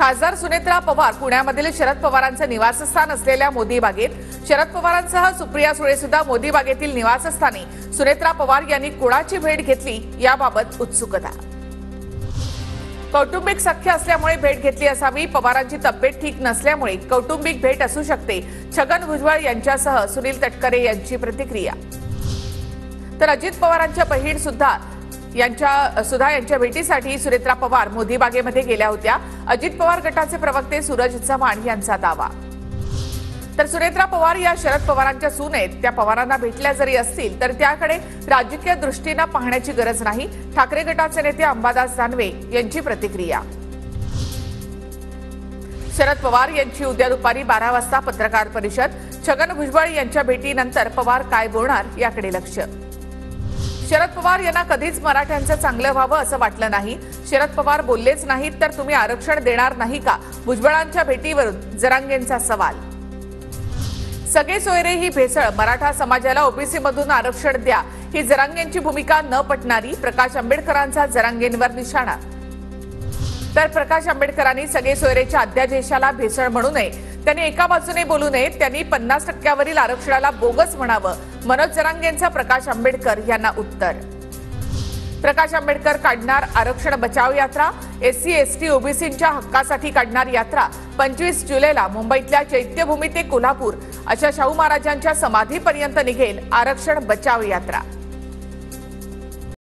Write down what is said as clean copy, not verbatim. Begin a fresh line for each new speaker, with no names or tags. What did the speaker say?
खासदार सुनेत्रा पवार पुण्यामधील शरद पवारांचे निवासस्थान असलेल्या मोदी बागेत, शरद पवारांसह सुप्रिया सुळे सुद्धा मोदी बागेतील निवासस्थानी सुनेत्रा पवार यांनी कुणाची भेट घेतली याबाबत उत्सुकता। कौटुंबिक सख्य असल्यामुळे भेट घेतली असावी, पवारांची तब्येत ठीक नसल्यामुळे कौटुंबिक भेट असू शकते, छगन भुजबळ यांच्यासह सुनील तटकरे यांची प्रतिक्रिया। तर अजित पवारांच्या बहीण सुद्धा यांच्या भेटीसाठी सुनेत्रा पवार मोदी बागेमध्ये गेल्या होत्या। अजित पवार गटाचे प्रवक्ते सूरज चव्हाण यांचा दावा। तर सुनेत्रा पवार या शरद पवारांच्या सून आहेत, त्या पवारांना भेटल्या जरी असतील तर त्याकडे राजकीय दृष्टीने पाहण्याची गरज नाही, ठाकरे गटाचे नेते अंबादास दानवे यांची प्रतिक्रिया। शरद पवार यांची उद्या दुपारी 12 वाजता पत्रकार परिषद, छगन भुजबळ यांच्या भेटीनंतर पवार काय बोलणार याकडे लक्ष। शरद पवार यांना कधीच मराठ्यांचं चांगलं व्हावं असं वाटलं नाही, शरद पवार बोललेच नाहीत तर तुम्ही आरक्षण देणार नाही का, भुजबळांच्या भेटीवरून जरांगेंचा सवाल। सगळे सोयरे ही भेसळ, मराठा समाजाला ओबीसी मधून आरक्षण द्या ही जरांगेंची भूमिका न पटणारी, प्रकाश आंबेडकरांचा जरांगेंवर निशाणा। तर प्रकाश आंबेडकरांनी सगळे सोयरेच्या अध्यादेशाला भेसळ म्हणू नये, त्यांनी एका बाजूने बोलू नये, त्यांनी 50% आरक्षणाला बोगस म्हणावं, मनोज जरांगेंचा प्रकाश आंबेडकर यांना उत्तर। प्रकाश आंबेडकर काढणार आरक्षण बचाव यात्रा, एससी एसटी ओबीसींच्या हक्कासाठी काढणार यात्रा, 25 जुलैला मुंबईतल्या चैत्यभूमी ते कोल्हापूर अशा शाहू महाराजांच्या समाधीपर्यंत निघेल आरक्षण बचाव यात्रा।